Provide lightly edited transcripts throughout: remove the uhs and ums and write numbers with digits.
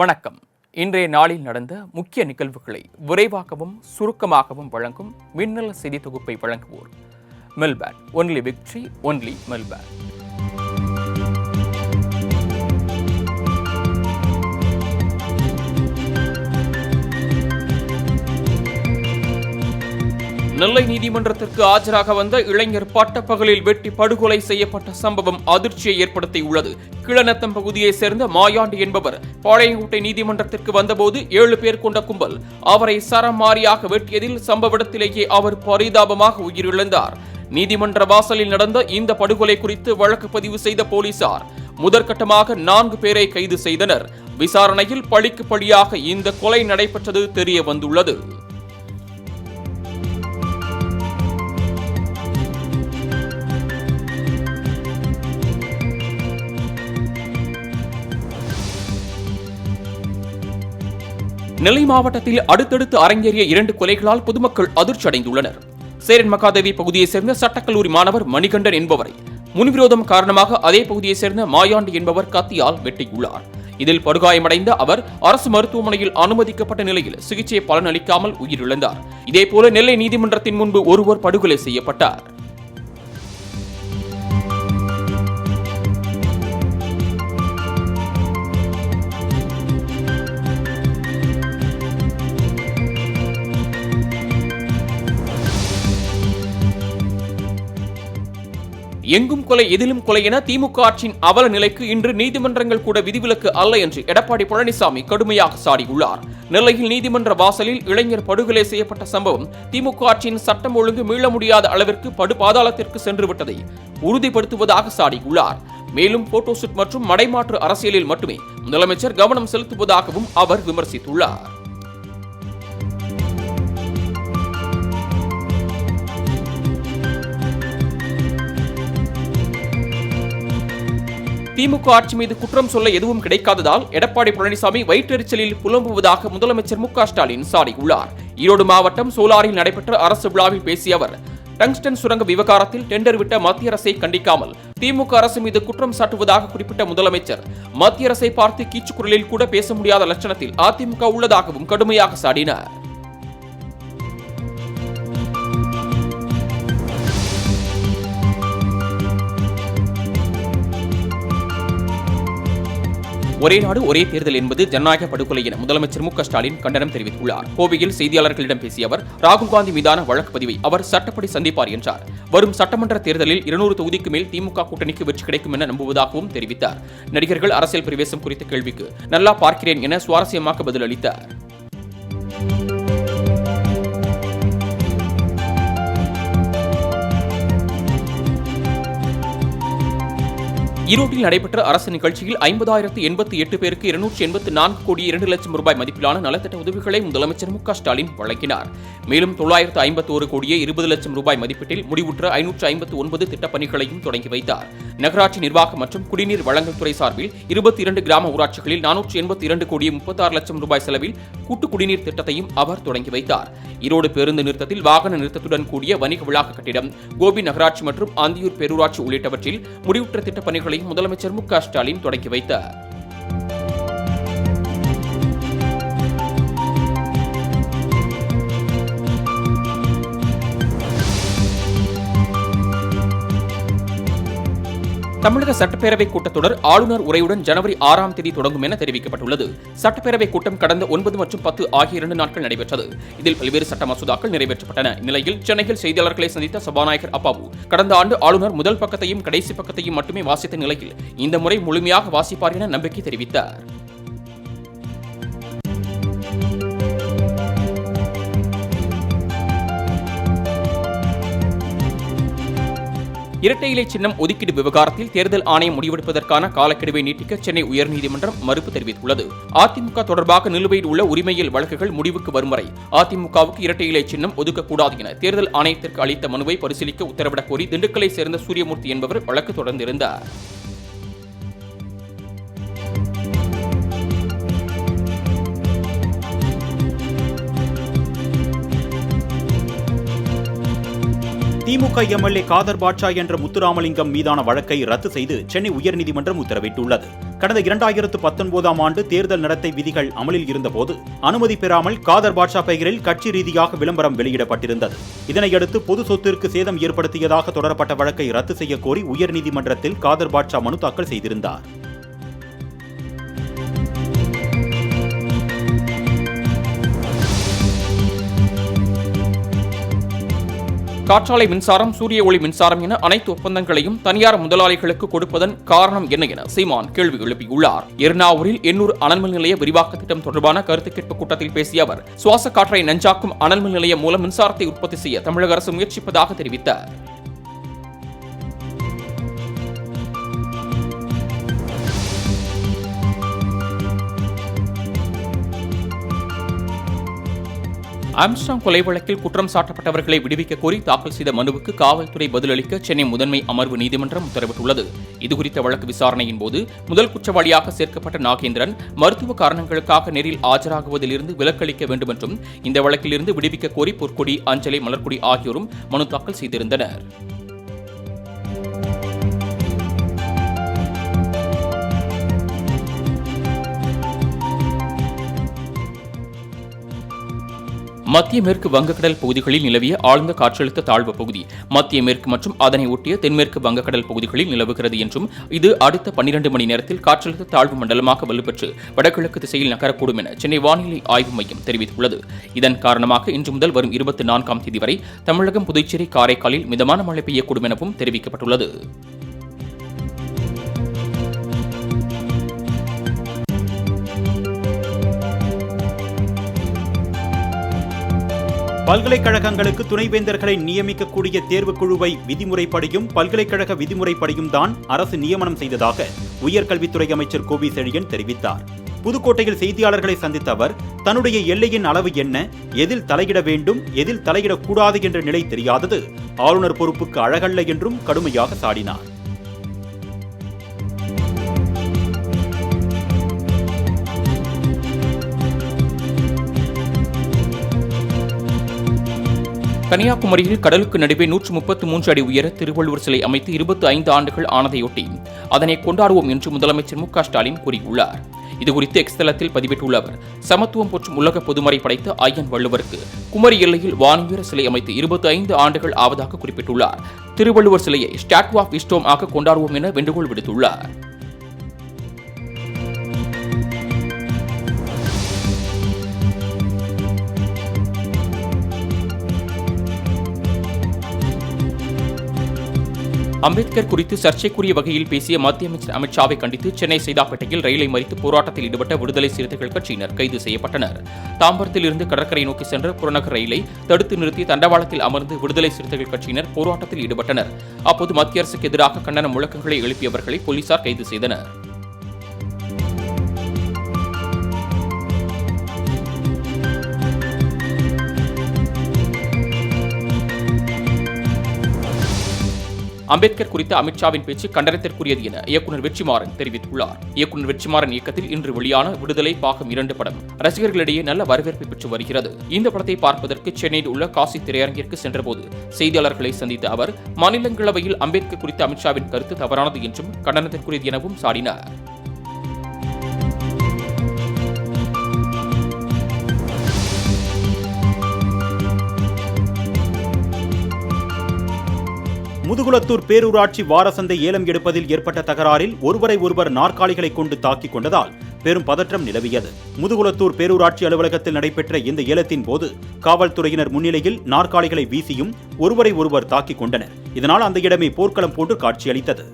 வணக்கம். இன்றைய நாளில் நடந்த முக்கிய நிகழ்வுகளை விரைவாகவும் சுருக்கமாகவும் வழங்கும் மின்னல் செய்தி தொகுப்பை வழங்குவோர் Melbourne. Only victory, only Melbourne. Nellai நீதிமன்றத்திற்கு ஆஜராக வந்த இளைஞர் பட்டப்பகலில் வெட்டி படுகொலை செய்யப்பட்ட சம்பவம் அதிர்ச்சியை ஏற்படுத்தியுள்ளது. கிளநத்தம் பகுதியைச் சேர்ந்த மாயாண்டி என்பவர் பாளையங்கோட்டை நீதிமன்றத்திற்கு வந்தபோது 7 பேர் கொண்ட கும்பல் அவரை சரமாரியாக வெட்டியதில் சம்பவ இடத்திலேயே அவர் பரிதாபமாக உயிரிழந்தார். நீதிமன்ற வாசலில் நடந்த இந்த படுகொலை குறித்து வழக்கு பதிவு செய்த போலீசார் முதற்கட்டமாக 4 பேரை கைது செய்தனர். விசாரணையில் பழிக்கு பழியாக இந்த கொலை நடைபெற்றது தெரிய வந்துள்ளது. நெல்லை மாவட்டத்தில் அடுத்தடுத்து அரங்கேறிய 2 கொலைகளால் பொதுமக்கள் அதிர்ச்சி அடைந்துள்ளனர். சேரன் மகாதேவி பகுதியைச் சேர்ந்த சட்டக்கல்லூரி மாணவர் மணிகண்டன் என்பவரை முன்விரோதம் காரணமாக அதே பகுதியைச் சேர்ந்த மாயாண்டி என்பவர் கத்தியால் வெட்டியுள்ளார். இதில் படுகாயமடைந்த அவர் அரசு மருத்துவமனையில் அனுமதிக்கப்பட்ட நிலையில் சிகிச்சை பலனளிக்காமல் உயிரிழந்தார். இதேபோல நெல்லை நீதிமன்றத்தின் முன்பு ஒருவர் படுகொலை செய்யப்பட்டார். எங்கும் கொலை எதிலும் கொலை என திமுக ஆட்சியின் அவல நிலைக்கு இன்று நீதிமன்றங்கள் கூட விதிவிலக்கு அல்ல என்று எடப்பாடி பழனிசாமி கடுமையாக சாடியுள்ளார். நெல்லையில் நீதிமன்ற வாசலில் இளைஞர் படுகொலை செய்யப்பட்ட சம்பவம் திமுக ஆட்சியின் சட்டம் ஒழுங்கு மீள முடியாத அளவிற்கு படுபாதாளத்திற்கு சென்றுவிட்டதை உறுதிப்படுத்துவதாக சாடியுள்ளார். மேலும் போட்டோஷூட் மற்றும் மடைமாற்று அரசியலில் மட்டுமே முதலமைச்சர் கவனம் செலுத்துவதாகவும் அவர் விமர்சித்துள்ளார். திமுக ஆட்சி மீது குற்றம் சொல்ல எதுவும் கிடைக்காததால் எடப்பாடி பழனிசாமி வயிற்றெரிச்சலில் புலம்புவதாக முதலமைச்சர் மு.க.ஸ்டாலின் சாடியுள்ளார். ஈரோடு மாவட்டம் சோலாரில் நடைபெற்ற அரசு விழாவில் பேசிய அவர், டங்ஸ்டன் சுரங்க விவகாரத்தில் டெண்டர் விட்ட மத்திய அரசை கண்டிக்காமல் திமுக அரசு மீது குற்றம் சாட்டுவதாக குறிப்பிட்ட முதலமைச்சர், மத்திய அரசை பார்த்து கீச்சுக்குரலில் கூட பேச முடியாத லட்சணத்தில் அதிமுக உள்ளதாகவும் கடுமையாக சாடினார். ஒரே நாடு ஒரே தேர்தல் என்பது ஜனநாயக படுகொலை என முதலமைச்சர் மு.க.ஸ்டாலின் கண்டனம் தெரிவித்துள்ளார். கோவையில் செய்தியாளர்களிடம் பேசிய அவர், ராகுல் காந்தி மீதான வழக்கு பதிவை அவர் சட்டப்படி சந்திப்பார் என்றார். வரும் சட்டமன்ற தேர்தலில் 200 தொகுதிக்கு மேல் திமுக கூட்டணிக்கு வெற்றி கிடைக்கும் என நம்புவதாகவும் தெரிவித்தார். நடிகர்கள் அரசியல் பிரவேசம் குறித்த கேள்விக்கு நல்லா பார்க்கிறேன் என சுவாரஸ்யமாக பதிலளித்தார். ஈரோட்டில் நடைபெற்ற அரசு நிகழ்ச்சியில் 50,088 பேருக்கு 284 கோடி 2 லட்சம் ரூபாய் மதிப்பிலான நலத்திட்ட உதவிகளை முதலமைச்சர் மு.க.ஸ்டாலின் வழங்கினார். மேலும் 951 கோடியே 20 லட்சம் ரூபாய் மதிப்பீட்டில் முடிவுற்ற 559 திட்டப் பணிகளையும் தொடங்கி வைத்தார். நகராட்சி நிர்வாகம் மற்றும் குடிநீர் வழங்கல் துறை சார்பில் 22 கிராம ஊராட்சிகளில் 482 கோடியே 36 லட்சம் ரூபாய் செலவில் கூட்டு குடிநீர் திட்டத்தையும் அவர் தொடங்கி வைத்தார். ஈரோடு பேருந்து நிறுத்தத்தில் வாகன நிறுத்தத்துடன் கூடிய வணிக வளாக கட்டிடம், கோபி நகராட்சி மற்றும் அந்தியூர் பேரூராட்சி உள்ளிட்டவற்றில் முடிவுற்ற திட்டப் பணிகளை முதலமைச்சர் மு.க.ஸ்டாலின் தொடங்கி வைத்தார். தமிழக சட்டப்பேரவை கூட்டத்தொடர் ஆளுநர் உரையுடன் ஜனவரி 6ஆம் தேதி தொடங்கும் என தெரிவிக்கப்பட்டுள்ளது. சட்டப்பேரவை கூட்டம் கடந்த 9 மற்றும் 10 ஆகிய 2 நாட்கள் நடைபெற்றது. இதில் பல்வேறு சட்ட மசோதாக்கள் நிறைவேற்றப்பட்டன. இந்நிலையில் சென்னையில் செய்தியாளர்களை சந்தித்த சபாநாயகர் அப்பாவு, கடந்த ஆண்டு ஆளுநர் முதல் பக்கத்தையும் கடைசி பக்கத்தையும் மட்டுமே வாசித்த நிலையில் இந்த முறை முழுமையாக வாசிப்பார் என நம்பிக்கை தெரிவித்தார். இரட்டை இலை சின்னம் ஒதுக்கீடு விவகாரத்தில் தேர்தல் ஆணையம் முடிவெடுப்பதற்கான காலக்கெடுவை நீட்டிக்க சென்னை உயர்நீதிமன்றம் மறுப்பு தெரிவித்துள்ளது. அதிமுக தொடர்பாக நிலுவையில் உள்ள உரிமையியல் வழக்குகள் முடிவுக்கு வரும் வரை அதிமுகவுக்கு இரட்டை இலை சின்னம் ஒதுக்கக்கூடாது என தேர்தல் ஆணையத்திற்கு அளித்த மனுவை பரிசீலிக்க உத்தரவிடக் கோரி திண்டுக்கலை சேர்ந்த சூரியமூர்த்தி என்பவர் வழக்கு தொடர்ந்திருந்தார். திமுக எம்எல்ஏ காதர் பாட்ஷா என்ற முத்துராமலிங்கம் மீதான வழக்கை ரத்து செய்து சென்னை உயர்நீதிமன்றம் உத்தரவிட்டுள்ளது. கடந்த 2019ஆம் ஆண்டு தேர்தல் நடத்தை விதிகள் அமலில் இருந்தபோது அனுமதி பெறாமல் காதர் பாட்ஷா பெயரில் கட்சி ரீதியாக விளம்பரம் வெளியிடப்பட்டிருந்தது. இதனையடுத்து பொது சொத்திற்கு சேதம் ஏற்படுத்தியதாக தொடரப்பட்ட வழக்கை ரத்து செய்ய கோரி உயர்நீதிமன்றத்தில் காதர் பாட்ஷா மனு தாக்கல் செய்திருந்தார். காற்றாலை மின்சாரம், சூரிய ஒளி மின்சாரம் என அனைத்து ஒப்பந்தங்களையும் தனியார் முதலாளிகளுக்கு கொடுப்பதன் காரணம் என்ன என சீமான் கேள்வி எழுப்பியுள்ளார். எர்ணாவூரில் 800 அனல்மின் நிலைய விரிவாக்க திட்டம் தொடர்பான கருத்து கேட்பு கூட்டத்தில் பேசிய அவர், சுவாச காற்றை நஞ்சாக்கும் அனல்மின் நிலையம் மூலம் மின்சாரத்தை உற்பத்தி செய்ய தமிழக அரசு முயற்சிப்பதாக தெரிவித்தார். ஆம்ஸ்ட்ராங் கொலை வழக்கில் குற்றம் சாட்டப்பட்டவர்களை விடுவிக்க கோரி தாக்கல் செய்த மனுவுக்கு காவல்துறை பதிலளிக்க சென்னை முதன்மை அமர்வு நீதிமன்றம் உத்தரவிட்டுள்ளது. இதுகுறித்த வழக்கு விசாரணையின் போது முதல் குற்றவாளியாக சேர்க்கப்பட்ட நாகேந்திரன் மருத்துவ காரணங்களுக்காக நேரில் ஆஜராகுவதிலிருந்து விலக்களிக்க வேண்டும் என்றும் இந்த வழக்கிலிருந்து விடுவிக்க கோரி பொற்கொடி, அஞ்சலை, மலர்கொடி ஆகியோரும் மனு தாக்கல் செய்திருந்தனர். மத்திய மேற்கு வங்கக்கடல் பகுதிகளில் நிலவிய ஆழ்ந்த காற்றழுத்த தாழ்வு பகுதி மத்திய மேற்கு மற்றும் அதனை ஒட்டிய தென்மேற்கு வங்கக்கடல் பகுதிகளில் நிலவுகிறது என்றும் இது அடுத்த 12 மணி நேரத்தில் காற்றழுத்த தாழ்வு மண்டலமாக வலுப்பெற்று வடகிழக்கு திசையில் நகரக்கூடும் என சென்னை வானிலை ஆய்வு மையம் தெரிவித்துள்ளது. இதன் காரணமாக இன்று முதல் வரும் 24ஆம் தேதி வரை தமிழகம், புதுச்சேரி, காரைக்காலில் மிதமான மழை பெய்யக்கூடும் எனவும் தெரிவிக்கப்பட்டுள்ளது. பல்கலைக்கழகங்களுக்கு துணைவேந்தர்களை நியமிக்கக்கூடிய தேர்வுக்குழுவை விதிமுறைப்படியும் பல்கலைக்கழக விதிமுறைப்படியும் தான் அரசு நியமனம் செய்ததாக உயர்கல்வித்துறை அமைச்சர் கோவி செழியன் தெரிவித்தார். புதுக்கோட்டையில் செய்தியாளர்களை சந்தித்த அவர், தன்னுடைய எல்லையின் அளவு என்ன, எதில் தலையிட வேண்டும், எதில் தலையிடக்கூடாது என்ற நிலை தெரியாதது ஆளுநர் பொறுப்புக்கு அழகல்ல என்றும் கடுமையாக சாடினார். கன்னியாகுமரியில் கடலுக்கு நடுவே 133 அடி உயர திருவள்ளுவர் சிலை அமைத்து 25 ஆண்டுகள் ஆனதையொட்டி அதனை கொண்டாடுவோம் என்று முதலமைச்சர் மு.க.ஸ்டாலின் கூறியுள்ளார். இதுகுறித்து எக்ஸ் தளத்தில் பதிவிட்டுள்ள அவர், சமத்துவம் போற்றும் உலக பொதுமறை படைத்த ஐயன் வள்ளுவருக்கு குமரி எல்லையில் வானுயர சிலை அமைத்து 25 ஆண்டுகள் ஆவதாக குறிப்பிட்டுள்ளார். திருவள்ளுவர் சிலையை ஸ்டாட்யூ ஆஃப் விஸ்டம் ஆக கொண்டாடுவோம் என வேண்டுகோள் விடுத்துள்ளார். அம்பேத்கர் குறித்து சர்ச்சைக்குரிய வகையில் பேசிய மத்திய அமைச்சர் அமித்ஷாவை கண்டித்து சென்னை சைதாப்பேட்டையில் ரயிலை மறித்து போராட்டத்தில் ஈடுபட்ட விடுதலை சிறுத்தைகள் கட்சியினர் கைது செய்யப்பட்டனர். தாம்பரத்தில் இருந்து கடற்கரை நோக்கி சென்ற புறநகர் ரயிலை தடுத்து நிறுத்தி தண்டவாளத்தில் அமர்ந்து விடுதலை சிறுத்தைகள் கட்சியினர் போராட்டத்தில் ஈடுபட்டனர். அப்போது மத்திய அரசுக்கு எதிராக கண்டன முழக்கங்களை எழுப்பியவர்களை போலீசார் கைது செய்தனர். அம்பேத்கர் குறித்த அமித்ஷாவின் பேச்சு கண்டனத்திற்குரியது என இயக்குநர் வெற்றிமாறன் தெரிவித்துள்ளார். இயக்குநர் வெற்றிமாறன் இயக்கத்தில் இன்று வெளியான விடுதலை பாகம் 2 படம் ரசிகர்களிடையே நல்ல வரவேற்பை பெற்று வருகிறது. இந்த படத்தை பார்ப்பதற்கு சென்னையில் உள்ள காசி திரையரங்கிற்கு சென்றபோது செய்தியாளர்களை சந்தித்த அவர், மாநிலங்களவையில் அம்பேத்கர் குறித்த அமித்ஷாவின் கருத்து தவறானது என்றும் கண்டனத்திற்குரியது எனவும் சாடினார். முதுகுளத்தூர் பேரூராட்சி வாரசந்தை ஏலம் எடுப்பதில் ஏற்பட்ட தகராறில் ஒருவரை ஒருவர் நாற்காலிகளை கொண்டு தாக்கிக் கொண்டதால் பெரும் பதற்றம் நிலவியது. முதுகுளத்தூர் பேரூராட்சி அலுவலகத்தில் நடைபெற்ற இந்த ஏலத்தின் போது காவல்துறையினர் முன்னிலையில் நாற்காலிகளை வீசியும் ஒருவரை ஒருவர் தாக்கிக் கொண்டனர். இதனால் அந்த இடமே போர்க்களம் போன்று காட்சியளித்தது.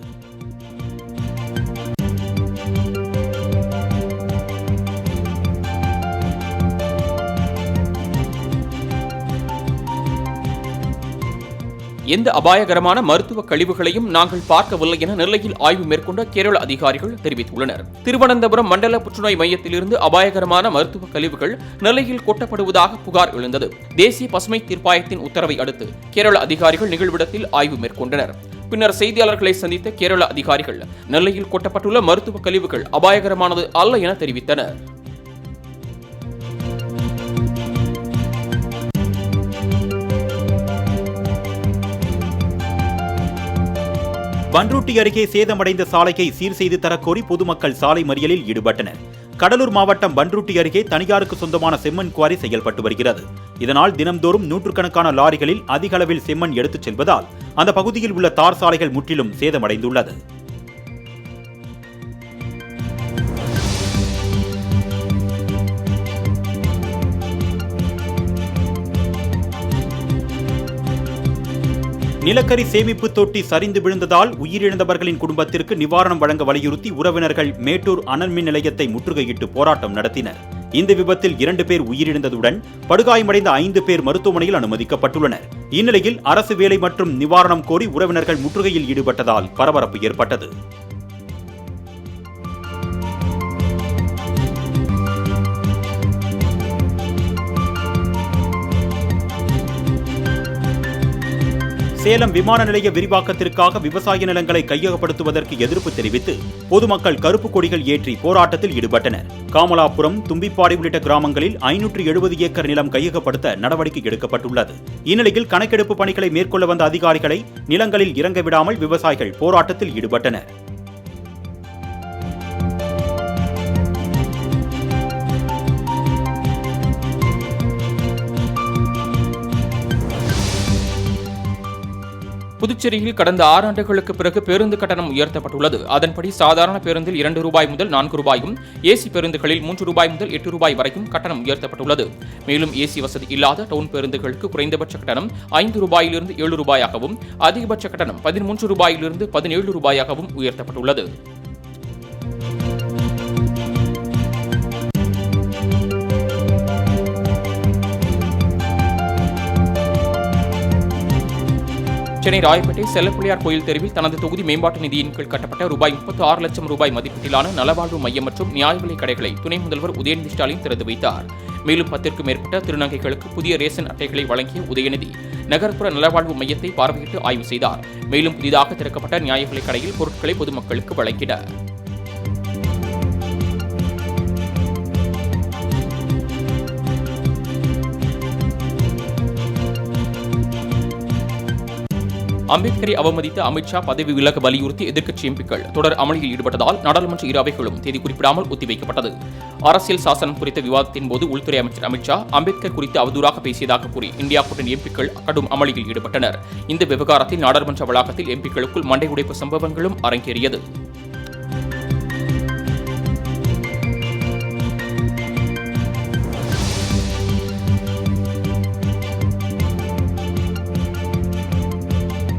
எந்த அபாயகரமான மருத்துவ கழிவுகளையும் நாங்கள் பார்க்கவில்லை என நெல்லையில் ஆய்வு மேற்கொண்ட கேரள அதிகாரிகள் தெரிவித்துள்ளனர். திருவனந்தபுரம் மண்டல புற்றுநோய் மையத்திலிருந்து அபாயகரமான மருத்துவ கழிவுகள் நெல்லையில் கொட்டப்படுவதாக புகார் எழுந்தது. தேசிய பசுமை தீர்ப்பாயத்தின் உத்தரவை அடுத்து கேரள அதிகாரிகள் நிகழ்விடத்தில் ஆய்வு மேற்கொண்டனர். பின்னர் செய்தியாளர்களை சந்தித்த கேரள அதிகாரிகள் நெல்லையில் கொட்டப்பட்டுள்ள மருத்துவ கழிவுகள் அபாயகரமானது அல்ல என தெரிவித்தனர். பண்ருட்டி அருகே சேதமடைந்த சாலையை சீர் செய்து தரக்கோரி பொதுமக்கள் சாலை மறியலில் ஈடுபட்டனர். கடலூர் மாவட்டம் பண்ருட்டி அருகே தனியாருக்கு சொந்தமான செம்மண் குவாரி செயல்பட்டு வருகிறது. இதனால் தினம்தோறும் நூற்றுக்கணக்கான லாரிகளில் அதிக அளவில் செம்மண் எடுத்துச் செல்வதால் அந்த பகுதியில் உள்ள தார் சாலைகள் முற்றிலும் சேதமடைந்துள்ளது. நிலக்கரி சேமிப்பு தொட்டி சரிந்து விழுந்ததால் உயிரிழந்தவர்களின் குடும்பத்திற்கு நிவாரணம் வழங்க வலியுறுத்தி உறவினர்கள் மேட்டூர் அனல் மின் நிலையத்தை முற்றுகையிட்டு போராட்டம் நடத்தினர். இந்த விபத்தில் 2 பேர் உயிரிழந்ததுடன் படுகாயமடைந்த 5 பேர் மருத்துவமனையில் அனுமதிக்கப்பட்டுள்ளனர். இந்நிலையில் அரசு வேலை மற்றும் நிவாரணம் கோரி உறவினர்கள் முற்றுகையில் ஈடுபட்டதால் பரபரப்பு ஏற்பட்டது. சேலம் விமான நிலைய விரிவாக்கத்திற்காக விவசாய நிலங்களை கையகப்படுத்துவதற்கு எதிர்ப்பு தெரிவித்து பொதுமக்கள் கருப்பு கொடிகள் ஏற்றி போராட்டத்தில் ஈடுபட்டனர். காமலாபுரம், தும்பிப்பாடி உள்ளிட்ட கிராமங்களில் 570 ஏக்கர் நிலம் கையகப்படுத்த நடவடிக்கை எடுக்கப்பட்டுள்ளது. இந்நிலையில் கணக்கெடுப்பு பணிகளை மேற்கொள்ள வந்த அதிகாரிகளை நிலங்களில் இறங்க விடாமல் விவசாயிகள் போராட்டத்தில் ஈடுபட்டனர். புதுச்சேரியில் கடந்த 6 ஆண்டுகளுக்கு பிறகு பேருந்து கட்டணம் உயர்த்தப்பட்டுள்ளது. அதன்படி சாதாரண பேருந்தில் 2 ரூபாய் முதல் 4 ரூபாயும், ஏசி பேருந்துகளில் 3 ரூபாய் முதல் 8 ரூபாய் வரைக்கும் கட்டணம் உயர்த்தப்பட்டுள்ளது. மேலும் ஏசி வசதி இல்லாத டவுன் பேருந்துகளுக்கு குறைந்தபட்ச கட்டணம் 5 ரூபாயிலிருந்து 7 ரூபாயாகவும், அதிகபட்ச கட்டணம் 13 ரூபாயிலிருந்து 17 ரூபாயாகவும் உயர்த்தப்பட்டுள்ளது. சென்னை ராயப்பேட்டை செல்லப்பிள்ளையார் கோயில் தெருவில் தனது தொகுதி மேம்பாட்டு நிதியின் கீழ் கட்டப்பட்ட ரூபாய் 36 லட்சம் ரூபாய் மதிப்பீட்டிலான நலவாழ்வு மையம் மற்றும் நியாய விலைக் கடைகளை துணை முதல்வர் உதயநிதி ஸ்டாலின் திறந்து வைத்தார். மேலும் 10க்கும் மேற்பட்ட திருநங்கைகளுக்கு புதிய ரேஷன் அட்டைகளை வழங்கிய உதயநிதி நகர்ப்புற நலவாழ்வு மையத்தை பார்வையிட்டு ஆய்வு செய்தார். மேலும் புதிதாக திறக்கப்பட்ட நியாய விலைக் கடையில் பொருட்களை பொதுமக்களுக்கு வழங்கினார். அம்பேத்கரை அவமதித்த அமித்ஷா பதவி விலக வலியுறுத்தி எதிர்க்கட்சி எம்பிக்கள் தொடர் அமளியில் ஈடுபட்டதால் நாடாளுமன்ற இரு அவைகளும் தேதி குறிப்பிடாமல் ஒத்திவைக்கப்பட்டது. அரசியல் சாசனம் குறித்த விவாதத்தின் போது உள்துறை அமைச்சர் அமித்ஷா அம்பேத்கர் குறித்து அவதூறாக பேசியதாக கூறி இந்தியா கூட்டணி எம்பிக்கள் கடும் அமளியில் ஈடுபட்டனர். இந்த விவகாரத்தில் நாடாளுமன்ற வளாகத்தில் எம்பிக்களுக்குள் மண்டை உடைப்பு சம்பவங்களும் அரங்கேறியது.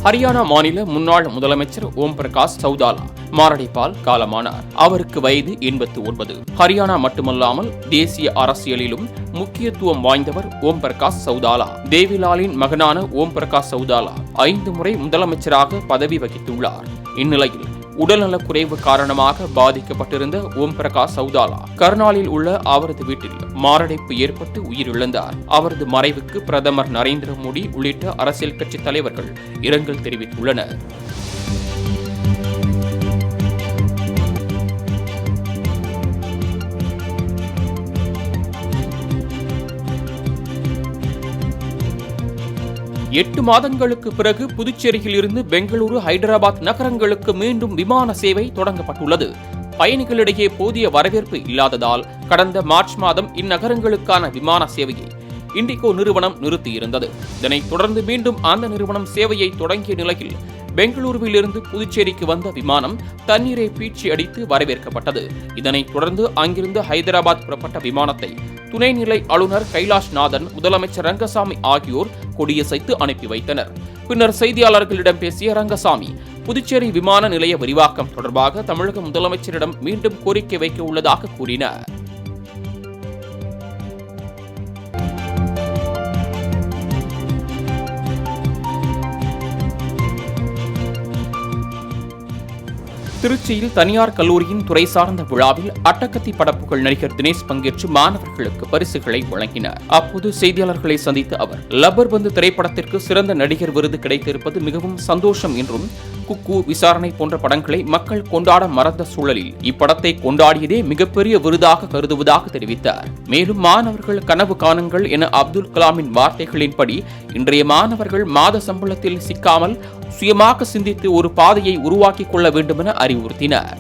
ஹரியானா மாநில முன்னாள் முதலமைச்சர் ஓம் பிரகாஷ் சௌதாலா மாரடைப்பால் காலமானார். அவருக்கு வயது 89. ஹரியானா மட்டுமல்லாமல் தேசிய அரசியலிலும் முக்கியத்துவம் வாய்ந்தவர் ஓம் பிரகாஷ் சௌதாலா. தேவிலாலின் மகனான ஓம் பிரகாஷ் சௌதாலா 5 முறை முதலமைச்சராக பதவி வகித்துள்ளார். இந்நிலையில் உடல்நலக்குறைவு காரணமாக பாதிக்கப்பட்டிருந்த ஓம் பிரகாஷ் சௌதாலா கர்னாலில் உள்ள அவரது வீட்டில் மாரடைப்பு ஏற்பட்டு உயிரிழந்தார். அவரது மறைவுக்கு பிரதமர் நரேந்திர மோடி உள்ளிட்ட அரசியல் கட்சி தலைவர்கள் இரங்கல் தெரிவித்துள்ளனர். எட்டு மாதங்களுக்கு பிறகு புதுச்சேரியில் இருந்து பெங்களூரு, ஹைதராபாத் நகரங்களுக்கு மீண்டும் விமான சேவை தொடங்கப்பட்டுள்ளது. பயணிகளிடையே போதிய வரவேற்பு இல்லாததால் கடந்த மார்ச் மாதம் இந்நகரங்களுக்கான விமான சேவையை இண்டிகோ நிறுவனம் நிறுத்தியிருந்தது. இதனைத் தொடர்ந்து மீண்டும் அந்த நிறுவனம் சேவையை தொடங்கிய நிலையில் பெங்களூருவில் இருந்து புதுச்சேரிக்கு வந்த விமானம் தண்ணீரை பீச்சி அடித்து வரவேற்கப்பட்டது. இதனைத் தொடர்ந்து அங்கிருந்து ஹைதராபாத் புறப்பட்ட விமானத்தை துணைநிலை ஆளுநர் கைலாஷ் நாதன், முதலமைச்சர் ரங்கசாமி ஆகியோர் கொடியசைத்து அனுப்பி வைத்தனர். பின்னர் செய்தியாளர்களிடம் பேசிய ரங்கசாமி, புதுச்சேரி விமான நிலைய விரிவாக்கம் தொடர்பாக தமிழக முதலமைச்சரிடம் மீண்டும் கோரிக்கை வைக்க உள்ளதாக கூறினார். திருச்சியில் தனியார் கல்லூரியின் துறை சார்ந்த விழாவில் அட்டகத்தி படப்புகள் நடிகர் தினேஷ் பங்கேற்று மாணவர்களுக்கு பரிசுகளை வழங்கினார். அப்போது செய்தியாளர்களை சந்தித்த அவர், லப்பர் பந்து திரைப்படத்திற்கு சிறந்த நடிகர் விருது கிடைத்திருப்பது மிகவும் சந்தோஷம் என்றும், குக்கு, விசாரணை போன்ற படங்களை மக்கள் கொண்டாட மறந்த சூழலில் இப்படத்தை கொண்டாடியதே மிகப்பெரிய விருதாக கருதுவதாக தெரிவித்தார். மேலும் மாணவர்கள் கனவு காணுங்கள் என அப்துல் கலாமின் வார்த்தைகளின்படி இன்றைய மாணவர்கள் மாத சம்பளத்தில் சிக்காமல் சுயமாக சிந்தித்து ஒரு பாதையை உருவாக்கிக் கொள்ள வேண்டும் என அறிவுறுத்தினர்.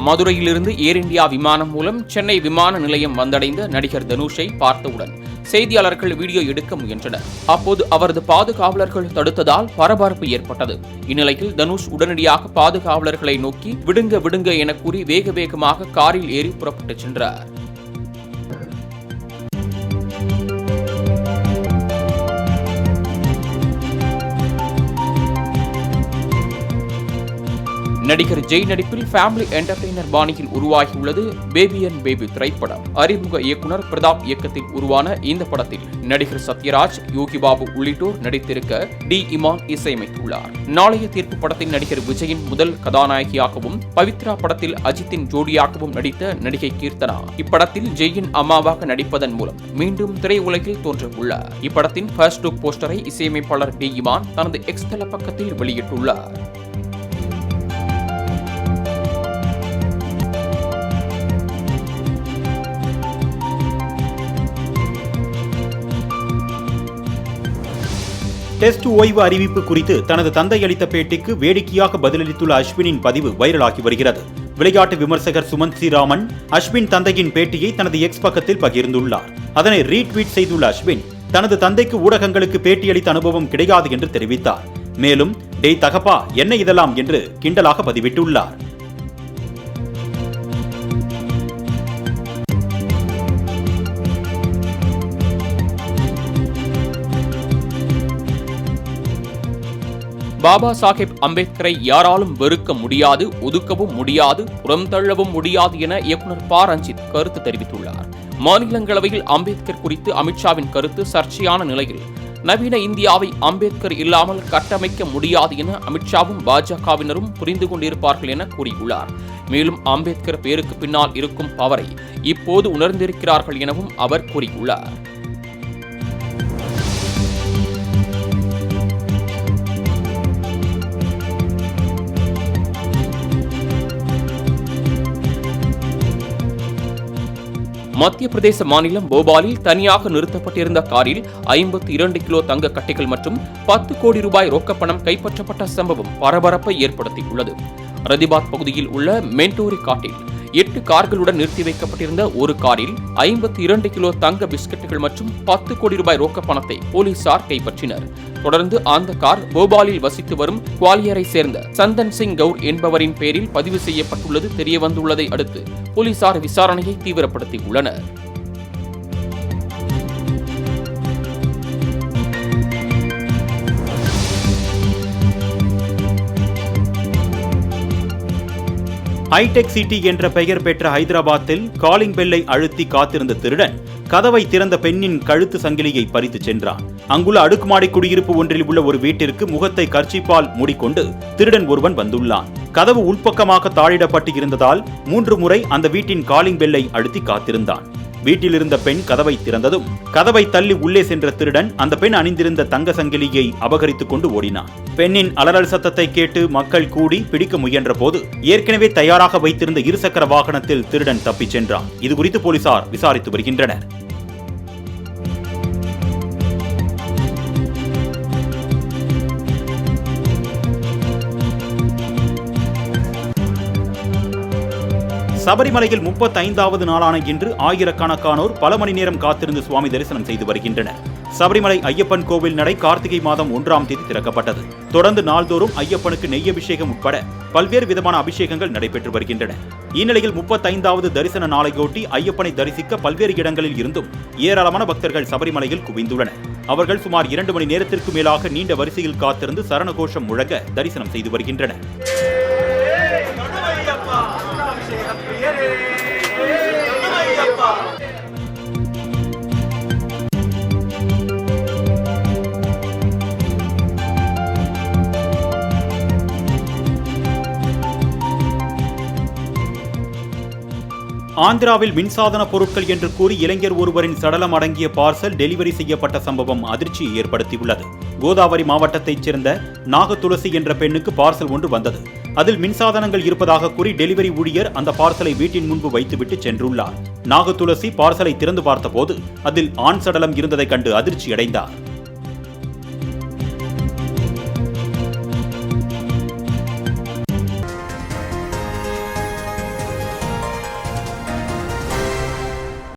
மதுரையிலிருந்து ஏர் இந்தியா விமானம் மூலம் சென்னை விமான நிலையம் வந்தடைந்த நடிகர் தனுஷை பார்த்தவுடன் செய்தியாளர்கள் வீடியோ எடுக்க முயன்றனர். அப்போது அவரது பாதுகாவலர்கள் தடுத்ததால் பரபரப்பு ஏற்பட்டது. இந்நிலையில் தனுஷ் உடனடியாக பாதுகாவலர்களை நோக்கி விடுங்க விடுங்க என கூறி வேக வேகமாக காரில் ஏறி புறப்பட்டுச் சென்றார். நடிகர் ஜெய் நடிப்பில் ஃபேமிலி என்டர்டெய்னர் பாணியில் உருவாகியுள்ளது பேபி அண்ட் பேபி திரைப்படம். அறிமுக இயக்குனர் பிரதாப் இயக்கத்தில் உருவான இந்த படத்தில் நடிகர் சத்யராஜ், யோகி பாபு உள்ளிட்டோர் நடித்திருக்க டி இமான் இசையமைத்துள்ளார். நாளைய தீர்ப்பு படத்தில் நடிகர் விஜயின் முதல் கதாநாயகியாகவும், பவித்ரா படத்தில் அஜித்தின் ஜோடியாகவும் நடித்த நடிகை கீர்த்தனா இப்படத்தில் ஜெயின் அம்மாவாக நடிப்பதன் மூலம் மீண்டும் திரையுலகில் தோன்றவுள்ளார். இப்படத்தின் ஃபர்ஸ்ட் லுக் போஸ்டரை இசையமைப்பாளர் டி இமான் தனது எக்ஸ் தள பக்கத்தில் வெளியிட்டுள்ளார். டெஸ்ட் ஓய்வு அறிவிப்பு குறித்து தனது தந்தை அளித்த பேட்டிக்கு வேடிக்கையாக பதிலளித்துள்ள அஸ்வினின் பதிவு வைரலாகி வருகிறது. விளையாட்டு விமர்சகர் சுமந்த் ஸ்ரீராமன் அஸ்வின் தந்தையின் பேட்டியை தனது எக்ஸ் பக்கத்தில் பகிர்ந்துள்ளார். அதனை ரீட்வீட் செய்துள்ள அஸ்வின் தனது தந்தைக்கு ஊடகங்களுக்கு பேட்டியளித்த அனுபவம் கிடையாது என்று தெரிவித்தார். மேலும் டேய் தகப்பா என்ன இதெல்லாம் என்று கிண்டலாக பதிவிட்டுள்ளார். பாபா சாஹேப் அம்பேத்கரை யாராலும் வெறுக்க முடியாது, ஒதுக்கவும் முடியாது, புறந்தள்ளவும் முடியாது என இயக்குனர் ப. ரஞ்சித் கருத்து தெரிவித்துள்ளார். மாநிலங்களவையில் அம்பேத்கர் குறித்து அமித்ஷாவின் கருத்து சர்ச்சையான நிலையில் நவீன இந்தியாவை அம்பேத்கர் இல்லாமல் கட்டமைக்க முடியாது என அமித்ஷாவும் பாஜகவினரும் புரிந்து கொண்டிருப்பார்கள் என கூறியுள்ளார். மேலும் அம்பேத்கர் பேருக்கு பின்னால் இருக்கும் பவரை இப்போது உணர்ந்திருக்கிறார்கள் எனவும் அவர் கூறியுள்ளார். மத்திய பிரதேச மாநிலம் போபாலில் தனியாக நிறுத்தப்பட்டிருந்த காரில் 52 கிலோ தங்க கட்டிகள் மற்றும் 10 கோடி ரூபாய் ரொக்கப்பணம் கைப்பற்றப்பட்ட சம்பவம் பரபரப்பை ஏற்படுத்தியுள்ளது. ரதிபாத் பகுதியில் உள்ள மென்டோரி காட்டில் 8 கார்களுடன் நிறுத்தி வைக்கப்பட்டிருந்த ஒரு காரில் 52 கிலோ தங்க பிஸ்கட்டுகள் மற்றும் 10 கோடி ரூபாய் ரொக்க பணத்தை போலீசார் கைப்பற்றினர். தொடர்ந்து அந்த கார் போபாலில் வசித்து வரும் குவாலியரை சேர்ந்த சந்தன் சிங் கவுர் என்பவரின் பேரில் பதிவு செய்யப்பட்டுள்ளது தெரியவந்துள்ளதை அடுத்து போலீசார் விசாரணையை தீவிரப்படுத்தியுள்ளனர். ஹைடெக் சிட்டி என்ற பெயர் பெற்ற ஹைதராபாத்தில் காலிங் பெல்லை அழுத்தி காத்திருந்த திருடன் கதவை திறந்த பெண்ணின் கழுத்து சங்கிலியை பறித்து சென்றான். அங்குள்ள அடுக்குமாடி குடியிருப்பு ஒன்றில் உள்ள ஒரு வீட்டிற்கு முகத்தை கர்ச்சிப்பால் மூடிக்கொண்டு திருடன் ஒருவன் வந்துள்ளான். கதவு உள்பக்கமாக தாழிடப்பட்டு இருந்ததால் 3 முறை அந்த வீட்டின் காலிங் பெல்லை அழுத்தி காத்திருந்தான். வீட்டில் இருந்த பெண் கதவை திறந்ததும் கதவை தள்ளி உள்ளே சென்ற திருடன் அந்த பெண் அணிந்திருந்த தங்க சங்கிலியை அபகரித்துக் கொண்டு ஓடினான். பெண்ணின் அலறல் சத்தத்தை கேட்டு மக்கள் கூடி பிடிக்க முயன்ற போது ஏற்கனவே தயாராக வைத்திருந்த இருசக்கர வாகனத்தில் திருடன் தப்பிச் சென்றான். இதுகுறித்து போலீசார் விசாரித்து வருகின்றனர். சபரிமலையில் 35வது நாளான இன்று ஆயிரக்கணக்கானோர் பல மணி நேரம் காத்திருந்து சுவாமி தரிசனம் செய்து வருகின்றனர். சபரிமலை ஐயப்பன் கோவில் நடை கார்த்திகை மாதம் 1ஆம் தேதி திறக்கப்பட்டது. தொடர்ந்து நாள்தோறும் ஐயப்பனுக்கு நெய் அபிஷேகம் உட்பட பல்வேறு விதமான அபிஷேகங்கள் நடைபெற்று வருகின்றன. இந்நிலையில் 35வது தரிசன நாளையொட்டி ஐயப்பனை தரிசிக்க பல்வேறு இடங்களில் இருந்தும் ஏராளமான பக்தர்கள் சபரிமலையில் குவிந்துள்ளனர். அவர்கள் சுமார் 2 மணி நேரத்திற்கு மேலாக நீண்ட வரிசையில் காத்திருந்து சரண கோஷம் முழங்க தரிசனம் செய்து வருகின்றனர். ஆந்திராவில் மின்சாதன பொருட்கள் என்று கூறி இளைஞர் ஒருவரின் சடலம் அடங்கிய பார்சல் டெலிவரி செய்யப்பட்ட சம்பவம் அதிர்ச்சியை ஏற்படுத்தியுள்ளது. கோதாவரி மாவட்டத்தைச் சேர்ந்த நாகதுளசி என்ற பெண்ணுக்கு பார்சல் ஒன்று வந்தது. அதில் மின்சாதனங்கள் இருப்பதாக கூறி டெலிவரி ஊழியர் அந்த பார்சலை வீட்டின் முன்பு வைத்துவிட்டு சென்றுள்ளார். நாகதுளசி பார்சலை திறந்து பார்த்தபோது அதில் ஆண் சடலம் இருந்ததைக் கண்டு அதிர்ச்சியடைந்தார்.